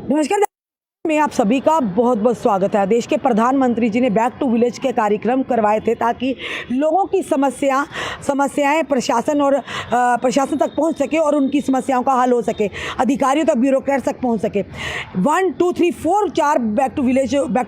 नमस्कार में आप सभी का बहुत बहुत स्वागत है। देश के प्रधानमंत्री जी ने बैक टू विलेज के कार्यक्रम करवाए थे ताकि लोगों की समस्याएं प्रशासन तक पहुंच सके और उनकी समस्याओं का हल हो सके, अधिकारियों तक, ब्यूरोक्रेट तक पहुंच सके। 1 2 3 4 4 बैक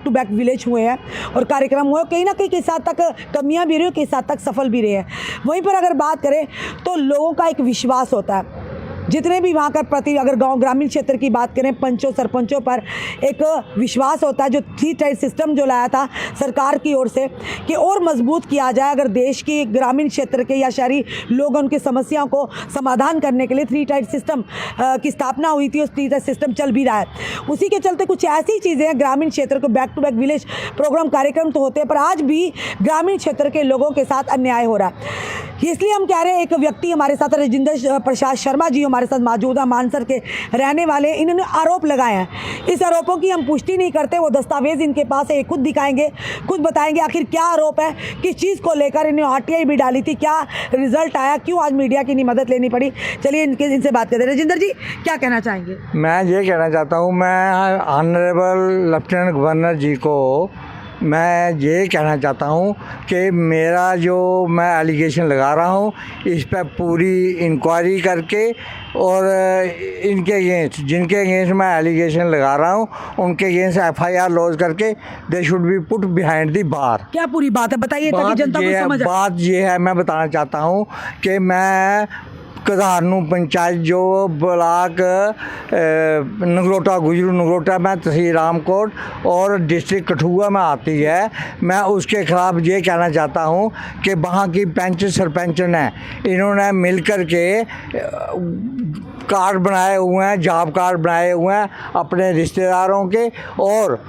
टू बैक विलेज हुए हैं और कार्यक्रम हुए, कहीं ना कहीं किस हद तक कमियाँ भी रही हैं, किस हद तक सफल भी रहे हैं। वहीं पर अगर बात करें तो लोगों का एक विश्वास होता है, जितने भी वहाँ का अगर ग्रामीण क्षेत्र की बात करें, पंचों सरपंचों पर एक विश्वास होता है जो 3 टायर सिस्टम जो लाया था सरकार की ओर से कि और मजबूत किया जाए। अगर देश की ग्रामीण क्षेत्र के या शहरी लोग उनकी समस्याओं को समाधान करने के लिए 3 टायर सिस्टम की स्थापना हुई थी, उस 3 टायर सिस्टम चल भी रहा है। उसी के चलते कुछ ऐसी चीज़ें हैं, ग्रामीण क्षेत्र को back to back village programme कार्यक्रम तो होते हैं, पर आज भी ग्रामीण क्षेत्र के लोगों के साथ अन्याय हो रहा है। इसलिए हम कह रहे हैं, एक व्यक्ति हमारे साथ राजेंद्र प्रसाद शर्मा जी हमारे साथ मौजूद है, मानसर के रहने वाले। इन्होंने आरोप लगाए हैं, इस आरोपों की हम पुष्टि नहीं करते, वो दस्तावेज इनके पास है, खुद दिखाएंगे, खुद बताएंगे आखिर क्या आरोप है, किस चीज़ को लेकर इन्होंने आरटीआई भी डाली थी, क्या रिजल्ट आया, क्यों आज मीडिया की नहीं मदद लेनी पड़ी। चलिए इनसे बात करते हैं। राजेंद्र जी क्या कहना चाहेंगे? मैं ये कहना चाहता हूँ, मैं ऑनरेबल लेफ्टिनेंट गवर्नर जी को मैं ये कहना चाहता हूँ कि मेरा जो मैं एलिगेशन लगा रहा हूँ इस पर पूरी इंक्वायरी करके और इनके अगेंस्ट, जिनके अगेंस्ट मैं एलिगेशन लगा रहा हूँ उनके अगेंस्ट FIR लॉन्च करके they should be put behind the bar. क्या पूरी बात है बताइए ताकि जनता को समझ आए। बात ये है, मैं बताना चाहता हूँ कि मैं कधारनू पंचायत जो ब्लॉक नगरोटा, गुजरू नगरोटा में, तहसील रामकोट और डिस्ट्रिक्ट कठुआ में आती है, मैं उसके ख़िलाफ़ ये कहना चाहता हूँ कि वहाँ की पंच सरपंच ने इन्होंने मिलकर के कार्ड बनाए हुए हैं, जॉब कार्ड बनाए हुए हैं अपने रिश्तेदारों के, और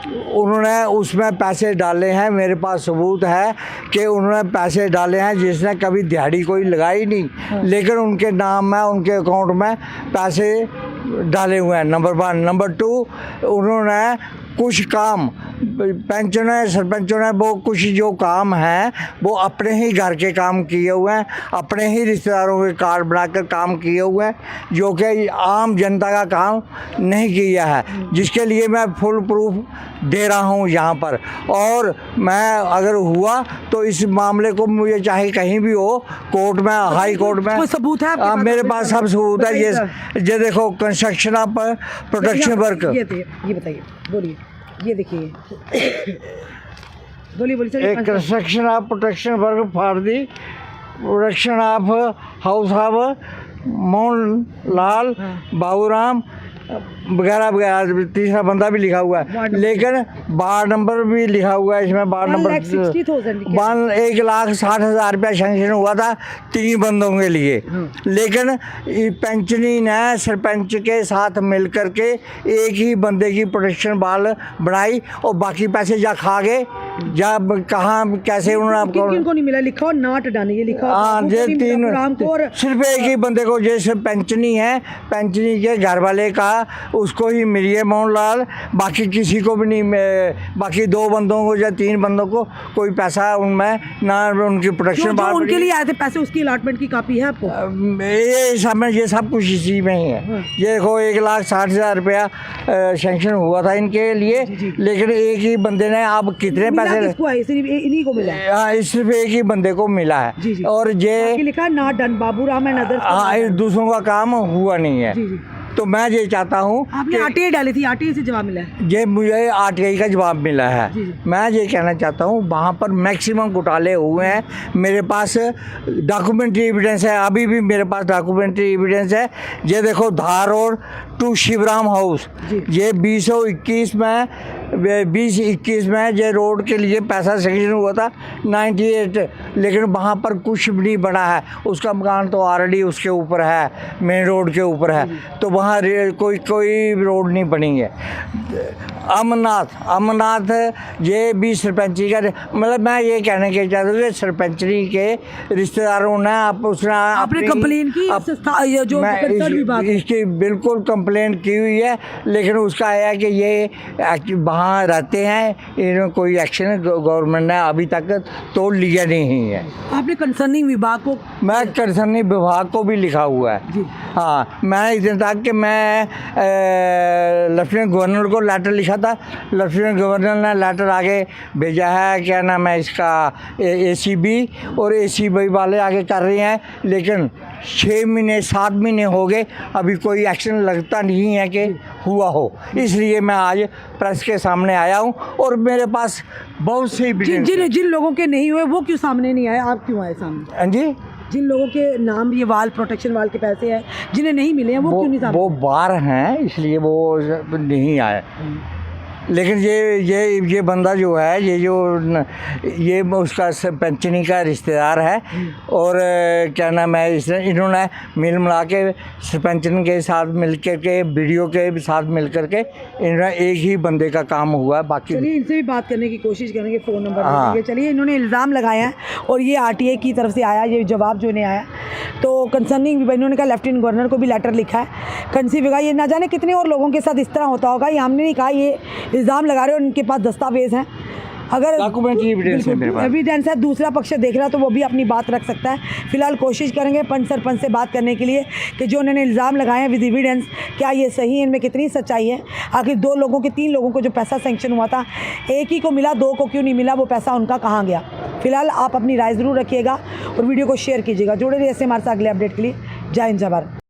उन्होंने उसमें पैसे डाले हैं। मेरे पास सबूत है कि उन्होंने पैसे डाले हैं जिसने कभी दिहाड़ी कोई लगाई नहीं, लेकिन उनके नाम में, उनके अकाउंट में पैसे डाले हुए हैं। नंबर 1। नंबर 2, उन्होंने कुछ काम पंचों ने, सरपंचों ने, वो कुछ जो काम हैं वो अपने ही घर के काम किए हुए हैं, अपने ही रिश्तेदारों के कार्ड बनाकर काम किए हुए हैं, जो कि आम जनता का काम नहीं किया है, जिसके लिए मैं फुल प्रूफ दे रहा हूँ यहाँ पर। और मैं अगर हुआ तो इस मामले को मुझे चाहे कहीं भी हो, कोर्ट में, हाई कोर्ट में, सबूत है मेरे पास सब सबूत है। ये देखो, कंस्ट्रक्शन ऑफ प्रोटेक्शन वर्क, ये बताइए, बोलिए, ये देखिए, बोलिए। एक construction of protection work for the protection of house of Mohan Lal Baburam वगैरह वगैरह, तीसरा बंदा भी लिखा हुआ है, लेकिन वार्ड नंबर भी लिखा हुआ है इसमें। वार्ड नंबर 1,60,000 रुपया सेंक्शन हुआ था 3 बंदों के लिए, लेकिन पेंशनी ने सरपंच के साथ मिल कर के एक ही बंदे की प्रोटेक्शन बाल बनाई और बाकी पैसे जा खा गए, जब कहाँ कैसे उन्होंने आपको किनको नहीं मिला, लिखा नाट डानी, ये लिखा। हाँ, ये 3 सिर्फ एक ही बंदे को, जैसे पेंशनी है, पेंशनी के घर वाले का उसको ही मिली है मोहनलाल, बाकी किसी को भी नहीं। बाकी 2 बंदों को या 3 बंदों को कोई पैसा उनमें ना, उनकी प्रोटेक्शन जो उनके लिए आए थे पैसे, उसकी अलॉटमेंट की कॉपी है आपको? ये सब कुछ इसी में ही है। ये देखो, 1,60,000 रुपया सेंक्शन हुआ था इनके लिए, लेकिन एक ही बंदे ने, अब कितने पैसे सिर्फ इन्हीं को मिला है? हाँ, सिर्फ एक ही बंदे को मिला है। और ये लिखा ना डन बाबूराम एंड अदर्स। हाँ, दूसरों का काम हुआ नहीं है। तो मैं ये चाहता हूँ, आपने आरटीआई डाली थी, आरटीआई से जवाब मिला है? ये मुझे आरटीआई का जवाब मिला है। मैं ये कहना चाहता हूँ, वहाँ पर मैक्सिमम घोटाले हुए हैं। मेरे पास डॉक्यूमेंट्री एविडेंस है, अभी भी मेरे पास डॉक्यूमेंट्री एविडेंस है। ये देखो, धार रोड टू शिवराम हाउस, ये 2021 में ये रोड के लिए पैसा सेंक्शन हुआ था 98, लेकिन वहाँ पर कुछ भी नहीं बना है। उसका मकान तो ऑलरेडी उसके ऊपर है, मेन रोड के ऊपर है, तो वहाँ कोई रोड नहीं बनी है। अमरनाथ ये भी सरपंची का, मतलब मैं ये कहने के चाहता हूँ कि सरपंचनी के रिश्तेदारों ने आपने कंप्लेन की जो इसकी बिल्कुल कंप्लेन की हुई है, लेकिन उसका है कि ये वहाँ वहाँ रहते हैं, इन्होंने कोई एक्शन गवर्नमेंट ने अभी तक तो लिया नहीं है। आपने कंसर्निंग विभाग को मैं कंसर्निंग विभाग को भी लिखा हुआ है जी। हाँ, मैं इधर तक कि मैं लेफ्टिनेंट गवर्नर को लेटर लिखा था, लेफ्टिनेंट गवर्नर ने लेटर आगे भेजा है, क्या नाम है इसका, एसीबी, और एसीबी वाले आगे कर रहे हैं, लेकिन 6 महीने 7 महीने हो गए, अभी कोई एक्शन लगता नहीं है कि हुआ हो। इसलिए मैं आज प्रेस के सामने आया हूँ और मेरे पास बहुत सी जिन जिन जिन लोगों के नहीं हुए वो क्यों सामने नहीं आए, आप क्यों आए सामने? हाँ जी, जिन लोगों के नाम ये वाल प्रोटेक्शन वाल के पैसे हैं जिन्हें नहीं मिले हैं वो क्यों नहीं सामने? वो बाहर हैं इसलिए वो नहीं आए। लेकिन ये बंदा जो है, ये उसका पेंशनी का रिश्तेदार है, और क्या नाम है, इन्होंने मिल मिला के सरपंचन के साथ मिलकर के, वीडियो के साथ मिलकर के, इन्होंने एक ही बंदे का काम हुआ है। बाकी चलिए इनसे भी बात करने की कोशिश करेंगे, फ़ोन नंबर हाँ। देंगे। चलिए, इन्होंने इल्ज़ाम लगाया है और ये आरटीआई की तरफ से आया, ये जवाब जो इन्हें आया, तो कंसर्निंग इन्होंने कहा लेफ्टिनेंट गवर्नर को भी लेटर लिखा है, कंसीव ये ना जाने कितने और लोगों के साथ इस तरह होता होगा। ये हमने नहीं कहा, ये इल्ज़ाम लगा रहे हो, उनके पास दस्तावेज़ हैं, अगर डॉक्यूमेंट्री एविडेंस है मेरे पास। एविडेंस है, दूसरा पक्ष देख रहा है तो वो भी अपनी बात रख सकता है। फिलहाल कोशिश करेंगे पंच सरपंच से बात करने के लिए कि जो उन्होंने इल्ज़ाम लगाए हैं विद एविडेंस, क्या ये सही है, इनमें कितनी सच्चाई है। आखिर 2 लोगों के 3 लोगों को जो पैसा सेंक्शन हुआ था, एक ही को मिला, 2 को क्यों नहीं मिला, वो पैसा उनका कहाँ गया। फिलहाल आप अपनी राय ज़रूर रखिएगा और वीडियो को शेयर कीजिएगा। जुड़े रहिए ऐसे हमारे साथ अगले अपडेट के लिए। जय हिंद, जय भारत।